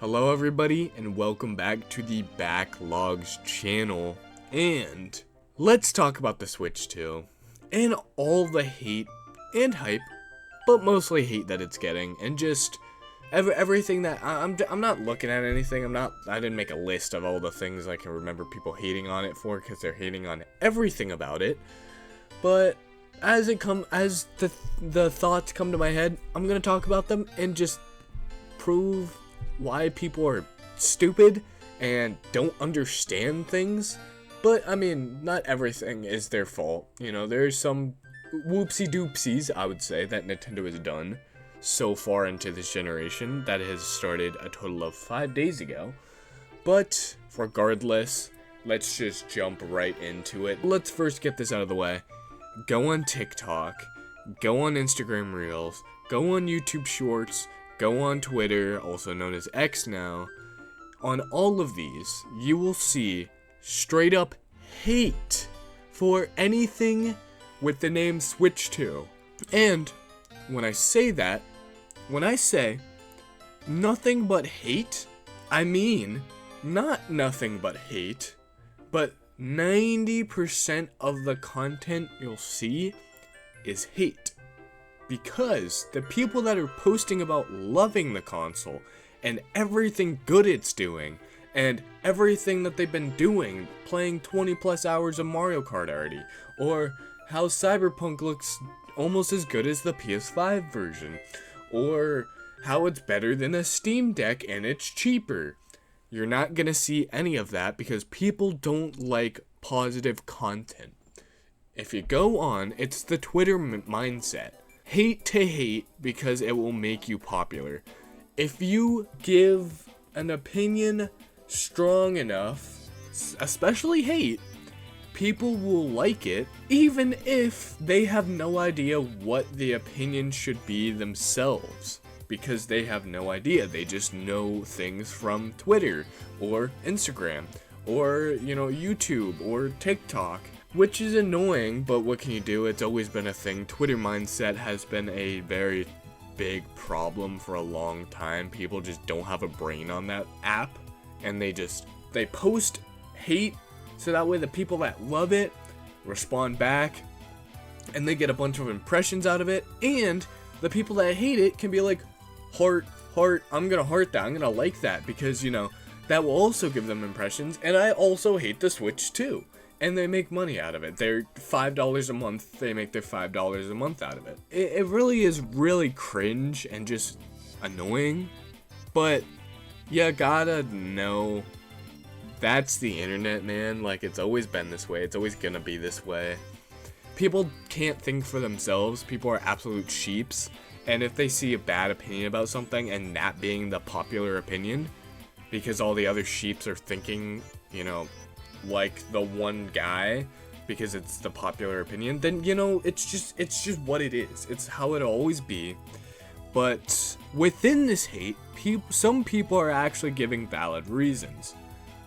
Hello everybody and welcome back to the Backlogs channel, and let's talk about the Switch 2 and all the hate and hype, but mostly hate that it's getting, and just everything that I'm not looking at anything. I didn't make a list of all the things I can remember people hating on it for, because they're hating on everything about it. But as the thoughts come to my head, I'm gonna talk about them and just prove why people are stupid and don't understand things. But I mean, not everything is their fault. You know, there's some whoopsie doopsies, I would say, that Nintendo has done so far into this generation that has started a total of 5 days ago. But regardless, let's just jump right into it. Let's first get this out of the way. Go on TikTok, go on Instagram Reels, go on YouTube Shorts, go on Twitter, also known as X now. On all of these, you will see straight up hate for anything with the name Switch 2. And when I say that, when I say nothing but hate, I mean not nothing but hate, but 90% of the content you'll see is hate. Because the people that are posting about loving the console and everything good it's doing and everything that they've been doing, playing 20 plus hours of Mario Kart already, or how Cyberpunk looks almost as good as the PS5 version, or how it's better than a Steam Deck and it's cheaper. You're not gonna see any of that because people don't like positive content. If you go on, it's the Twitter mindset. Hate to hate because it will make you popular. If you give an opinion strong enough, especially hate, people will like it even if they have no idea what the opinion should be themselves, because they have no idea. They just know things from Twitter or Instagram or, you know, YouTube or TikTok. Which is annoying, but what can you do? It's always been a thing. Twitter mindset has been a very big problem for a long time. People just don't have a brain on that app, and they post hate, so that way the people that love it respond back, and they get a bunch of impressions out of it, and the people that hate it can be like, heart, I'm gonna heart that, I'm gonna like that, because, you know, that will also give them impressions, and I also hate the Switch too. And they make money out of it. They're $5 a month. They make their $5 a month out of it. It really is really cringe and just annoying. But you gotta know that's the internet, man. Like, it's always been this way. It's always gonna be this way. People can't think for themselves. People are absolute sheeps. And if they see a bad opinion about something and that being the popular opinion, because all the other sheeps are thinking, you know, like the one guy, because it's the popular opinion, then, you know, it's just what it is. It's how it'll always be. But within this hate, some people are actually giving valid reasons.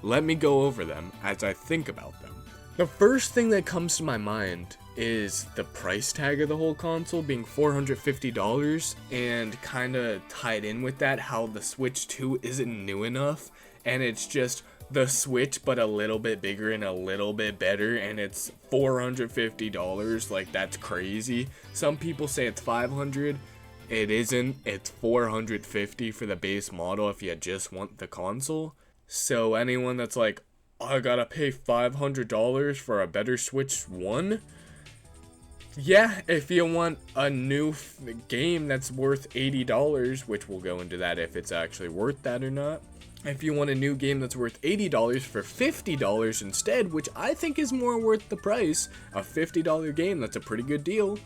Let me go over them as I think about them. The first thing that comes to my mind is the price tag of the whole console being $450, and kind of tied in with that, how the Switch 2 isn't new enough, and it's just the Switch but a little bit bigger and a little bit better, and it's $450. Like, that's crazy. Some people say it's $500. It isn't. It's $450 for the base model if you just want the console. So anyone that's like, I gotta pay $500 for a better Switch 1, yeah, if you want a new game that's worth $80, which we'll go into that if it's actually worth that or not. If you want a new game that's worth $80 for $50 instead, which I think is more worth the price, a $50 game, that's a pretty good deal,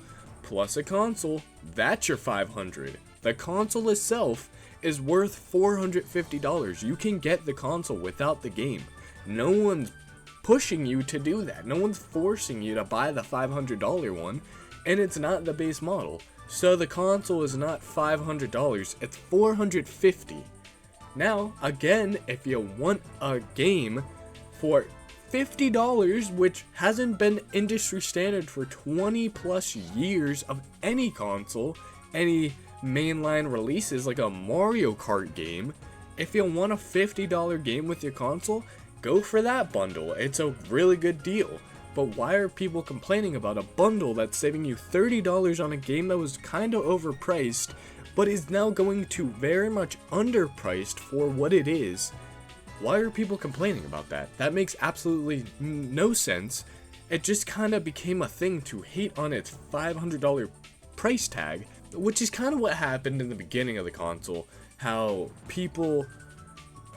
plus a console, that's your $500. The console itself is worth $450. You can get the console without the game. No one's pushing you to do that. No one's forcing you to buy the $500 one, and it's not the base model. So the console is not $500, it's $450. Now, again, if you want a game for $50, which hasn't been industry standard for 20 plus years of any console, any mainline releases like a Mario Kart game, If you want a $50 game with your console, go for that bundle. It's a really good deal. But why are people complaining about a bundle that's saving you $30 on a game that was kind of overpriced, but is now going to very much underpriced for what it is? Why are people complaining about that? That makes absolutely no sense. It just kind of became a thing to hate on its $500 price tag, which is kind of what happened in the beginning of the console. How people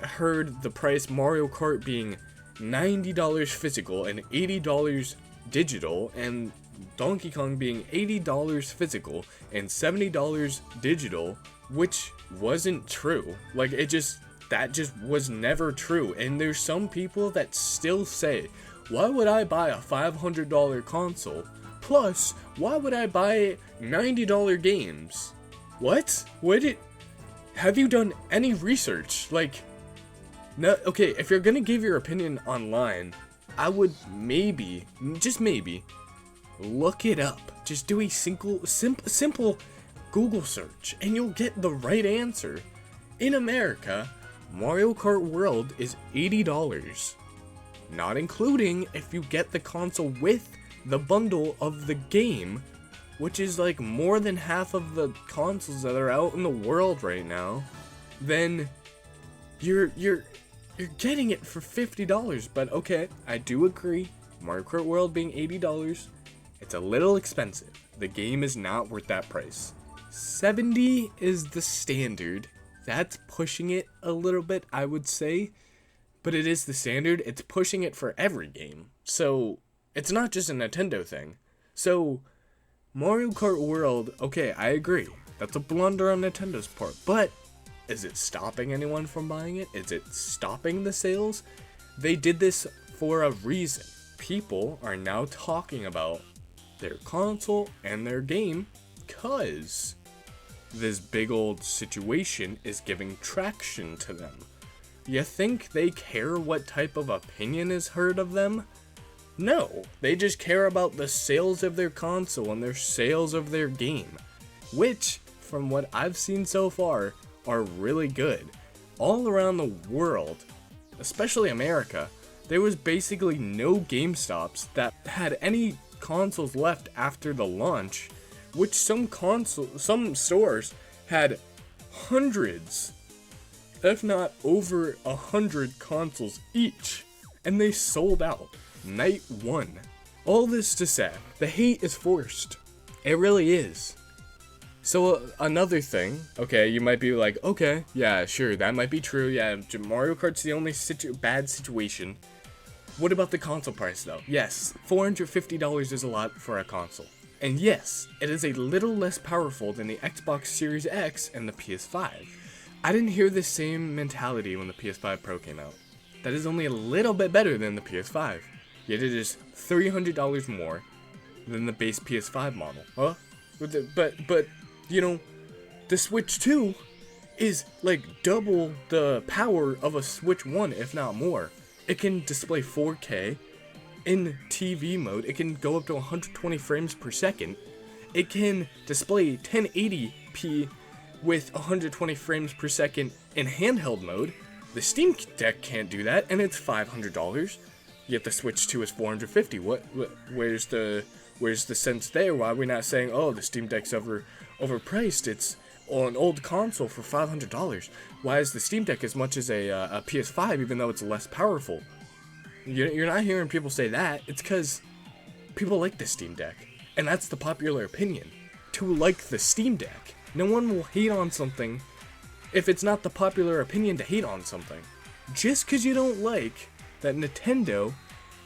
heard the price Mario Kart being $90 physical and $80 digital, and Donkey Kong being $80 physical and $70 digital, which wasn't true. Like, that just was never true. And there's some people that still say, why would I buy a $500 console? Plus, why would I buy $90 games? What? Have you done any research? Like, no, okay, if you're gonna give your opinion online, I would maybe, just maybe, look it up. Just do a simple Google search, and you'll get the right answer. In America, Mario Kart World is $80. Not including if you get the console with the bundle of the game, which is like more than half of the consoles that are out in the world right now. Then you're getting it for $50. But okay, I do agree. Mario Kart World being $80, it's a little expensive. The game is not worth that price. $70 is the standard. That's pushing it a little bit, I would say. But it is the standard. It's pushing it for every game. So it's not just a Nintendo thing. So Mario Kart World, okay, I agree. That's a blunder on Nintendo's part. But is it stopping anyone from buying it? Is it stopping the sales? They did this for a reason. People are now talking about their console and their game because this big old situation is giving traction to them. You think they care what type of opinion is heard of them? No, they just care about the sales of their console and their sales of their game, which, from what I've seen so far, are really good. All around the world, especially America, there was basically no GameStops that had any consoles left after the launch, which some stores had hundreds, if not over 100 consoles each, and they sold out night one. All this to say, the hate is forced. It really is. So another thing, okay, you might be like, okay, yeah, sure, that might be true. Yeah, Mario Kart's the only bad situation. What about the console price though? Yes, $450 is a lot for a console. And yes, it is a little less powerful than the Xbox Series X and the PS5. I didn't hear the same mentality when the PS5 Pro came out. That is only a little bit better than the PS5. Yet it is $300 more than the base PS5 model. Huh? But you know, the Switch 2 is like double the power of a Switch 1, if not more. It can display 4K in TV mode. It can go up to 120 frames per second. It can display 1080p with 120 frames per second in handheld mode. The Steam Deck can't do that, and it's $500. Yet the Switch 2 is $450. Where's the sense there? Why are we not saying, oh, the Steam Deck's overpriced? It's an old console for $500. Why is the Steam Deck as much as a PS5, even though it's less powerful? You're not hearing people say that. It's because people like the Steam Deck, and that's the popular opinion. To like the Steam Deck. No one will hate on something if it's not the popular opinion to hate on something. Just because you don't like that Nintendo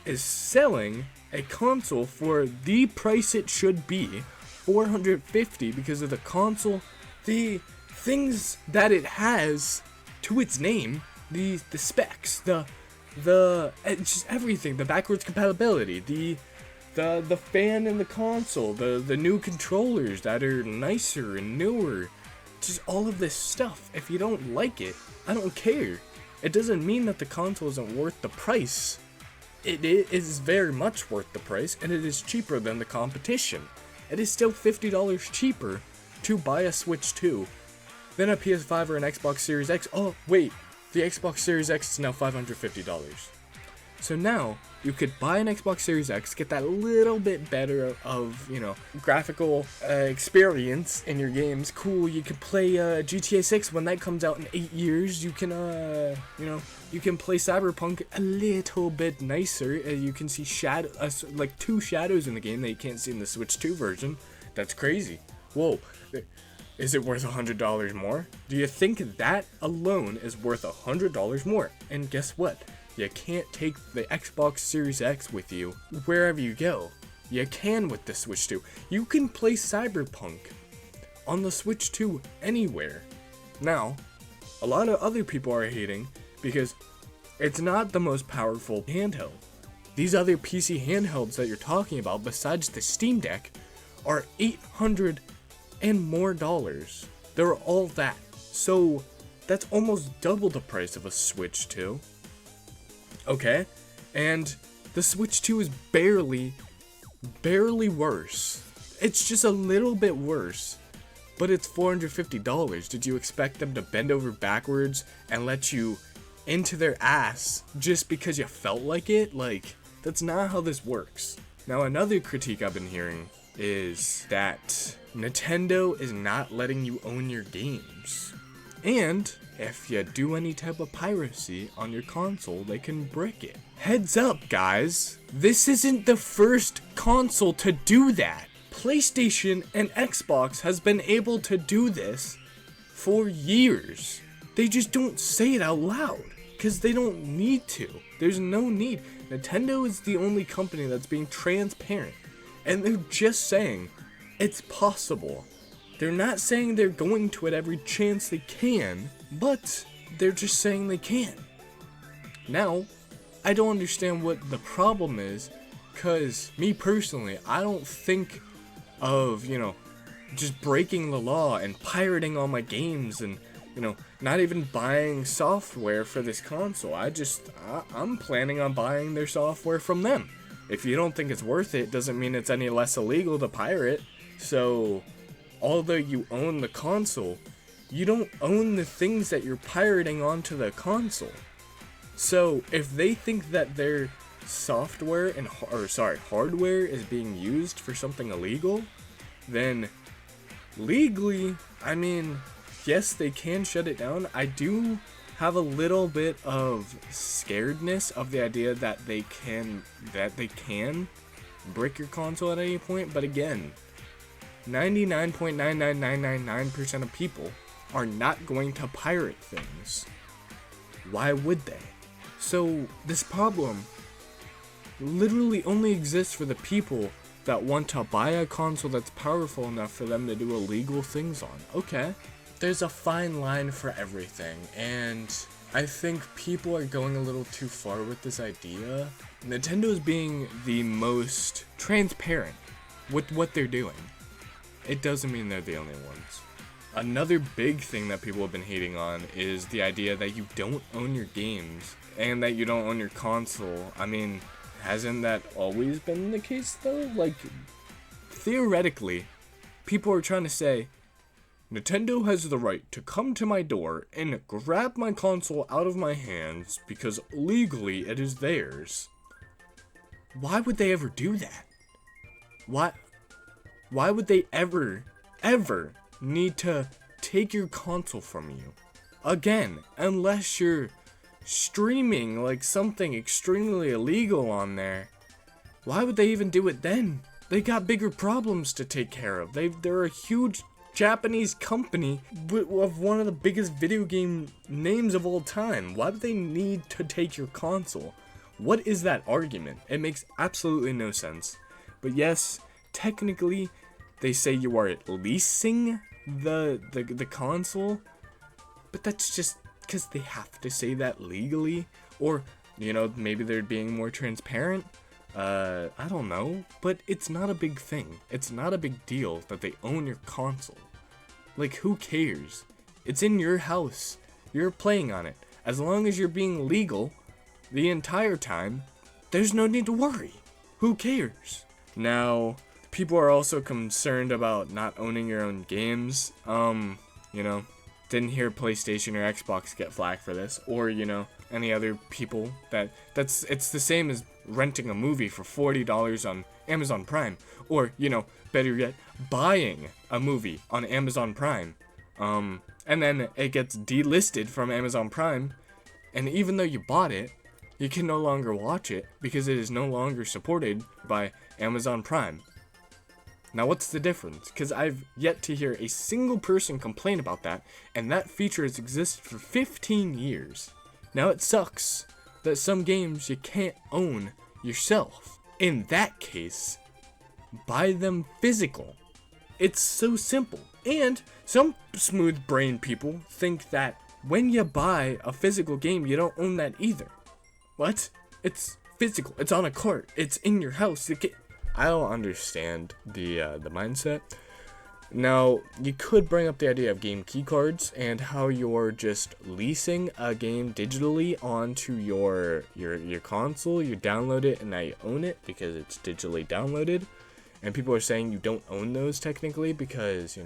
is selling a console for the price it should be, $450, because of the console, the things that it has to its name, the specs, it's just everything, the backwards compatibility, the fan in the console, the new controllers that are nicer and newer, just all of this stuff. If you don't like it, I don't care. It doesn't mean that the console isn't worth the price. It is very much worth the price, and it is cheaper than the competition. It is still $50 cheaper to buy a Switch 2 than a PS5 or an Xbox Series X. Oh, wait, the Xbox Series X is now $550. So now you could buy an Xbox Series X, get that little bit better of, graphical experience in your games. Cool, you could play GTA 6 when that comes out in 8 years. You can, you can play Cyberpunk a little bit nicer. You can see like 2 shadows in the game that you can't see in the Switch 2 version. That's crazy. Whoa. Is it worth $100 more? Do you think that alone is worth $100 more? And guess what? You can't take the Xbox Series X with you wherever you go. You can with the Switch 2. You can play Cyberpunk on the Switch 2 anywhere. Now, a lot of other people are hating because it's not the most powerful handheld. These other PC handhelds that you're talking about, besides the Steam Deck, are $800 and more dollars. They're all that. So that's almost double the price of a Switch 2. Okay, and the Switch 2 is barely worse. It's just a little bit worse, but it's $450. Did you expect them to bend over backwards and let you into their ass just because you felt like it? Like, that's not how this works. Now, another critique I've been hearing is that Nintendo is not letting you own your games. And if you do any type of piracy on your console, they can brick it. Heads up, guys. This isn't the first console to do that. PlayStation and Xbox has been able to do this for years. They just don't say it out loud because they don't need to. There's no need. Nintendo is the only company that's being transparent, and they're just saying it's possible. They're not saying they're going to at every chance they can, but they're just saying they can. Now, I don't understand what the problem is, because me personally, I don't think of, just breaking the law and pirating all my games and, not even buying software for this console. I'm planning on buying their software from them. If you don't think it's worth it, doesn't mean it's any less illegal to pirate. So, although you own the console, you don't own the things that you're pirating onto the console. So, if they think that their software hardware is being used for something illegal, then legally, yes, they can shut it down. I do have a little bit of scaredness of the idea that they can brick your console at any point, but again, 99.99999% of people are not going to pirate things. Why would they? So this problem literally only exists for the people that want to buy a console that's powerful enough for them to do illegal things on. Okay, there's a fine line for everything, and I think people are going a little too far with this idea. Nintendo is being the most transparent with what they're doing. It doesn't mean they're the only ones. Another big thing that people have been hating on is the idea that you don't own your games and that you don't own your console. Hasn't that always been the case though? Like, theoretically, people are trying to say, Nintendo has the right to come to my door and grab my console out of my hands because legally it is theirs. Why would they ever do that? Why would they ever need to take your console from you? Again, unless you're streaming like something extremely illegal on there. Why would they even do it then? They got bigger problems to take care of. They're a huge Japanese company of one of the biggest video game names of all time. Why would they need to take your console? What is that argument? It makes absolutely no sense. But yes, technically, they say you are leasing the console, but that's just because they have to say that legally, or maybe they're being more transparent. I don't know, but it's not a big thing. It's not a big deal that they own your console. Like, who cares? It's in your house. You're playing on it. As long as you're being legal the entire time, there's no need to worry. Who cares? Now, people are also concerned about not owning your own games. Did didn't hear PlayStation or Xbox get flack for this, or any other people it's the same as renting a movie for $40 on Amazon Prime, or better yet, buying a movie on Amazon Prime, and then it gets delisted from Amazon Prime, and even though you bought it, you can no longer watch it because it is no longer supported by Amazon Prime. Now what's the difference? Because I've yet to hear a single person complain about that, and that feature has existed for 15 years. Now it sucks that some games you can't own yourself. In that case, buy them physical. It's so simple. And some smooth-brained people think that when you buy a physical game, you don't own that either. What? It's physical. It's on a cart. It's in your house. I don't understand the mindset. Now, you could bring up the idea of game key cards and how you're just leasing a game digitally onto your console. You download it and now you own it because it's digitally downloaded. And people are saying you don't own those technically because,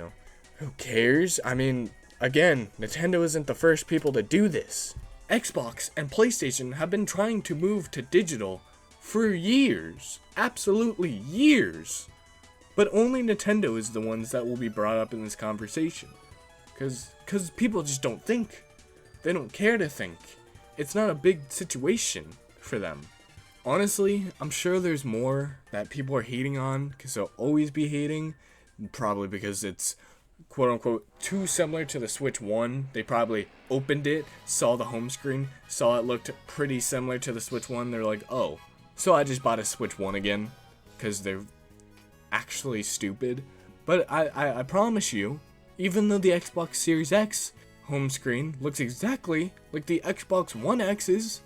who cares? I mean, again, Nintendo isn't the first people to do this. Xbox and PlayStation have been trying to move to digital for years. Absolutely years. But only Nintendo is the ones that will be brought up in this conversation. Because people just don't think. They don't care to think. It's not a big situation for them. Honestly, I'm sure there's more that people are hating on, because they'll always be hating. Probably because it's quote-unquote too similar to the Switch 1. They probably opened it, saw the home screen, saw it looked pretty similar to the Switch 1. They're like, oh, so I just bought a Switch 1 again, because they're actually stupid. But I promise you, even though the Xbox Series X home screen looks exactly like the Xbox One X's,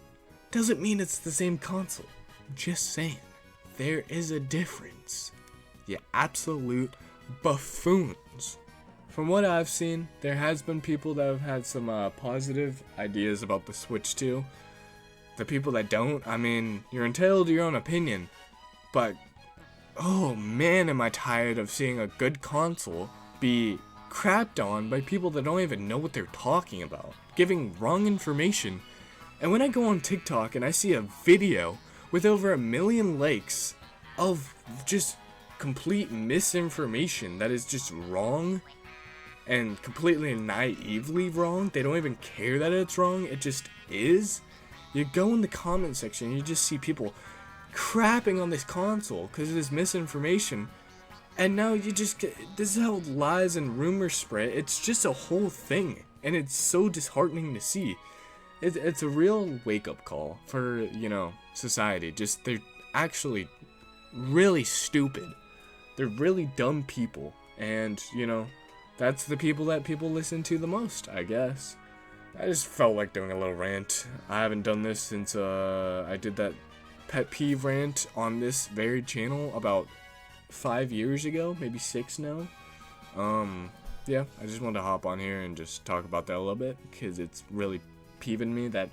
doesn't mean it's the same console. Just saying, there is a difference. You absolute buffoons. From what I've seen, there has been people that have had some positive ideas about the Switch 2. The people that don't, I mean, you're entitled to your own opinion, but oh man, am I tired of seeing a good console be crapped on by people that don't even know what they're talking about, giving wrong information. And when I go on TikTok and I see a video with over 1 million likes of just complete misinformation that is just wrong and completely naively wrong, they don't even care that it's wrong, it just is. You go in the comment section and you just see people crapping on this console because of this misinformation, and now you just get, this is how lies and rumors spread. It's just a whole thing, and it's so disheartening to see. It's a real wake-up call for, society. Just, they're actually really stupid. They're really dumb people, and, that's the people that people listen to the most, I guess. I just felt like doing a little rant. I haven't done this since I did that pet peeve rant on this very channel about 5 years ago, maybe 6 now. Yeah, I just wanted to hop on here and just talk about that a little bit, because it's really peeving me that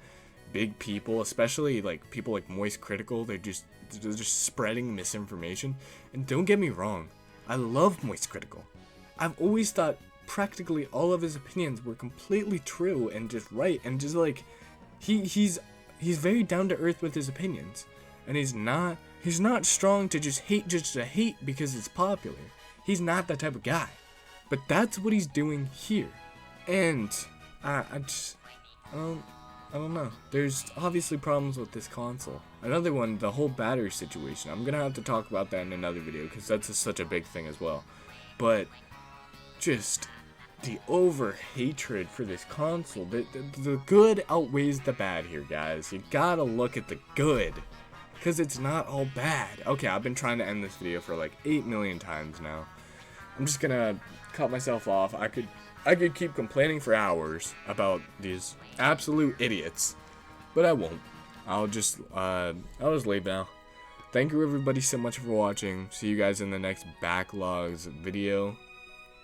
big people, especially like people like Moist Critical, they're just spreading misinformation. And don't get me wrong, I love Moist Critical. I've always thought practically all of his opinions were completely true and just right, and just like he's very down to earth with his opinions, and he's not strong to just hate because it's popular. He's not that type of guy. But that's what he's doing here. And I don't know. There's obviously problems with this console. Another one, the whole battery situation. I'm gonna have to talk about that in another video because that's such a big thing as well. But just the over-hatred for this console. The good outweighs the bad here, guys. You gotta look at the good, because it's not all bad. Okay, I've been trying to end this video for like 8 million times now. I'm just gonna cut myself off. I could keep complaining for hours about these absolute idiots, but I won't. I'll just leave now. Thank you everybody so much for watching. See you guys in the next Backlogs video.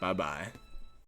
Bye bye.